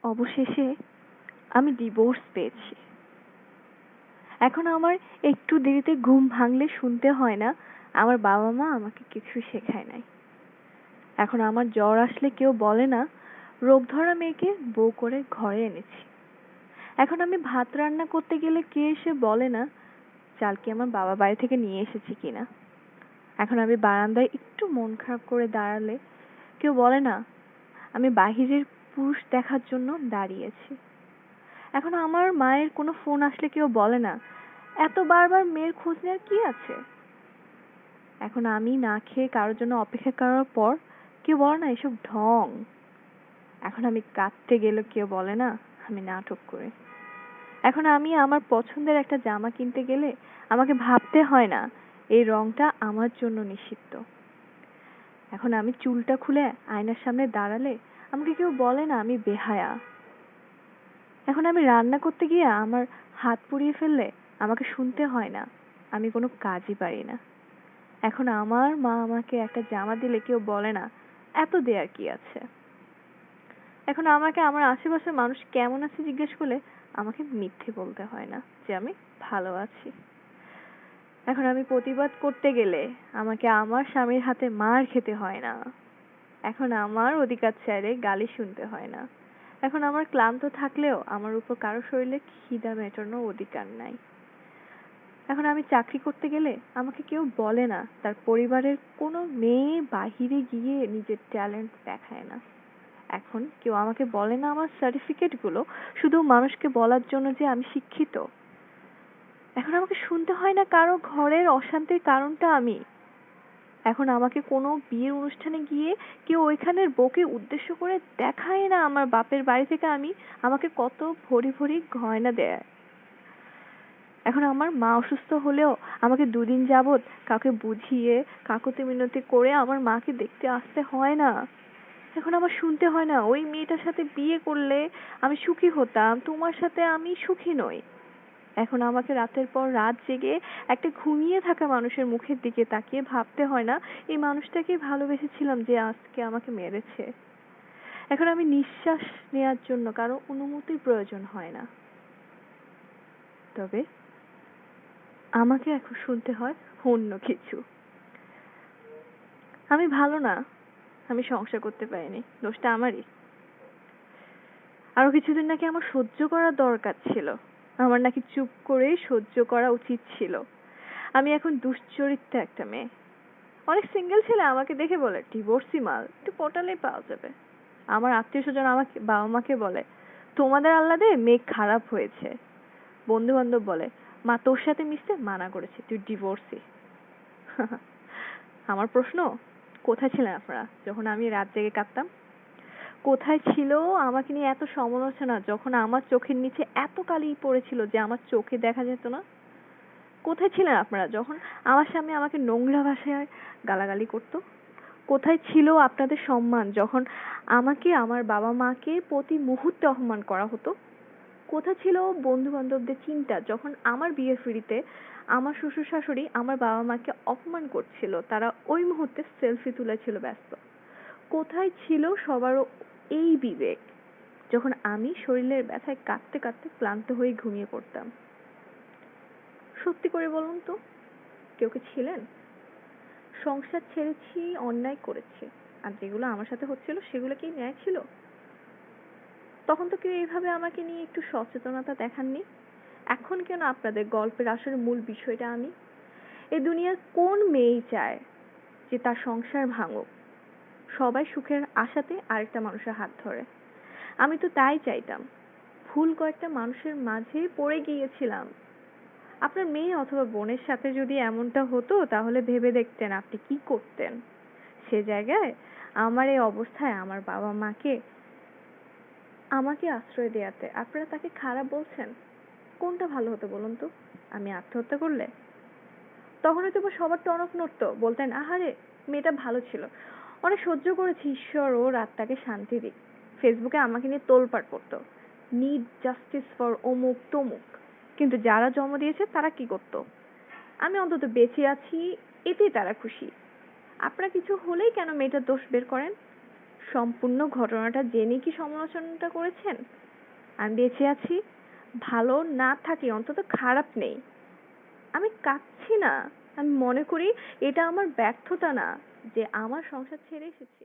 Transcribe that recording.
অবশেষে আমি ডিভোর্স পেয়েছি। এখন আমার একটু দেরিতে ঘুম ভাঙলে শুনতে হয় না আমার বাবা মা আমাকে কিছু শেখায় নাই। এখন আমার জ্বর আসলে কেউ বলে না রোগ ধরা মেয়েকে বউ করে ঘরে এনেছি। এখন আমি ভাত রান্না করতে গেলে কে এসে বলে না চাল কি আমার বাবা বাড়ি থেকে নিয়ে এসেছি কিনা। এখন আমি বারান্দায় একটু মন খারাপ করে দাঁড়ালে কেউ বলে না আমি বাহিরের পুরুষ দেখার জন্য দাঁড়িয়েছি। এখন আমার মায়ের কোনো ফোন আসলে কেউ বলে না এত বারবার মেয়ের খোঁজ নেওয়ার কি আছে। এখন আমি না খেয়ে কারোর জন্য অপেক্ষা করার পর কেউ বলে না এসব ঢং। এখন আমি কাঁদতে গেলে কেউ বলে না আমি নাটক করে। এখন আমি আমার পছন্দের একটা জামা কিনতে গেলে আমাকে ভাবতে হয় না এই রংটা আমার জন্য নিষিদ্ধ। এখন আমি চুলটা খুলে আয়নার সামনে দাঁড়ালে আমাকে কেউ বলে না আমি বেহায়া। এখন আমি রান্না করতে গিয়ে আমার হাত পুড়িয়ে ফেললে আমাকে শুনতে হয় না আমি কোনো কাজই পারি না। এখন আমার মা আমাকে একটা জামা দিলে কেউ বলে না এত দেয়ার কি আছে। এখন আমাকে আমার আশেপাশের মানুষ কেমন আছে জিজ্ঞেস করলে আমাকে মিথ্যে বলতে হয় না যে আমি ভালো আছি। এখন আমি প্রতিবাদ করতে গেলে আমাকে আমার স্বামীর হাতে মার খেতে হয় না। এখন আমার অধিকার চাইলে গালি শুনতে হয় না। এখন আমার ক্লান্ত থাকলেও আমার উপর কারো শরীরে খিদা মেটানোর অধিকার নাই। এখন আমি চাকরি করতে গেলে আমাকে কেউ বলে না তার পরিবারের কোনো মেয়ে বাহিরে গিয়ে নিজের ট্যালেন্ট দেখায় না। এখন কেউ আমাকে বলে না আমার সার্টিফিকেট গুলো শুধু মানুষকে বলার জন্য যে আমি শিক্ষিত। এখন আমাকে শুনতে হয় না কারো ঘরের অশান্তির কারণটা আমি। এখন আমাকে কোনো বিয়ের অনুষ্ঠানে গিয়ে কেউ ওইখানের বউকে উদ্দেশ্য করে দেখায় না আমার বাপের বাড়ি থেকে আমাকে কত ভরি ভরি গয়না দেয়। এখন আমার মা অসুস্থ হলেও আমাকে দুদিন যাবত কাউকে বুঝিয়ে কাকুতি মিনতি করে আমার মাকে দেখতে আসতে হয় না। এখন আমার শুনতে হয় না ওই মেয়েটার সাথে বিয়ে করলে আমি সুখী হতাম, তোমার সাথে আমি সুখী নই। এখন আমাকে রাতের পর রাত জেগে একটা ঘুমিয়ে থাকা মানুষের মুখের দিকে তাকিয়ে ভাবতে হয় না এই মানুষটাকে ভালোবেসেছিলাম যে আজকে আমাকে মেরেছে। এখন আমি নিঃশ্বাস নেওয়ার জন্য কারো অনুমতির প্রয়োজন হয় না। তবে আমাকে এখন শুনতে হয় অন্য কিছু। আমি ভালো না, আমি সংসার করতে পারিনি, দোষটা আমারই। আরো কিছুদিন নাকি আমার সহ্য করার দরকার ছিল, আমার নাকি চুপ করে সহ্য করা উচিত ছিল। আমি এখন দুশ্চরিত্রা একটা মেয়ে। অনেক সিঙ্গেল ছেলে আমাকে দেখে বলে ডিভোর্সি মাল, একটু পটালেই পাওয়া যাবে। আমার আত্মীয় স্বজন আমাকে বাবা মাকে বলে তোমাদের আল্লাদে মেয়ে খারাপ হয়েছে। বন্ধু বান্ধব বলে মা তোর সাথে মিশতে মানা করেছে, তুই ডিভোর্সি। আমার প্রশ্ন কোথায় ছিলেন আপনারা যখন আমি রাত জেগে কাঁদতাম? কোথায় ছিল আমাকে নিয়ে এত সমালোচনা যখন আমার চোখের নিচে এত কালি পড়েছিল যে আমার চোখে দেখা যেত না? কোথায় ছিলেন আপনারা যখন আমার সামনে আমাকে নোংরা ভাষায় গালাগালি করতো? কোথায় ছিল আপনাদের সম্মান যখন আমাকে আমার বাবা মাকে প্রতি মুহূর্তে অপমান করা হতো? কোথায় ছিল বন্ধু বান্ধবদের চিন্তা যখন আমার বিয়ের পিঁড়িতে আমার শ্বশুর শাশুড়ি আমার বাবা মাকে অপমান করছিল, তারা ওই মুহূর্তে সেলফি তুলেছিল ব্যস্ত? কোথায় ছিল সবারও এই বিবেক যখন আমি শরীরের ব্যথায় কাঁদতে কাঁদতে ক্লান্ত হয়ে ঘুমিয়ে পড়তাম? সত্যি করে বলুন তো, কেউ কি ছিলেন? সংসার ছেড়েছি, অন্যায় করেছি, আর যেগুলো আমার সাথে হচ্ছিল সেগুলো কি ন্যায় ছিল? তখন তো কেউ এইভাবে আমাকে নিয়ে একটু সচেতনতা দেখাননি। এখন কেন আপনাদের গল্পের আসলে মূল বিষয়টা আমি? এই দুনিয়ার কোন মেয়েই চায় যে তার সংসার ভাঙুক? সবাই সুখের আশাতে আরেকটা মানুষের হাত ধরে। আমি তো তাই চাইতাম। ভুল কয়েকটা মানুষের মাঝে পড়ে গিয়েছিলাম। আপনার মেয়ে অথবা বোনের সাথে যদি এমনটা হতো তাহলে ভেবে দেখতেন আপনি কি করতেন। সে জায়গায় আমার এই অবস্থায় আমার বাবা মাকে আমাকে আশ্রয় দেয়াতে আপনারা তাকে খারাপ বলছেন। কোনটা ভালো হতো বলুন তো? আমি আত্মহত্যা করলে? তখন হয়তো বা সবার টনক নড়তো, বলতেন আহারে মেয়েটা ভালো ছিল, অনেক সহ্য করেছি, ঈশ্বর ওর আত্মাকে শান্তি দিক। ফেসবুকে আমাকে নিয়ে তোলপাড় করতো, নিড জাস্টিস ফর অমুক তমুক। কিন্তু যারা জন্ম দিয়েছে তারা কি করতো? আমি অন্তত বেঁচে আছি এতেই তারা খুশি। আপনারা কিছু হলেই কেন মেয়েটার দোষ বের করেন? সম্পূর্ণ ঘটনাটা জেনে কি সমালোচনাটা করেছেন? আমি বেঁচে আছি, ভালো না থাকি, অন্তত খারাপ নেই। আমি কাঁদছি না, আমি মনে করি এটা আমার ব্যর্থতা না যে আমার সংসার ছেড়ে এসেছি।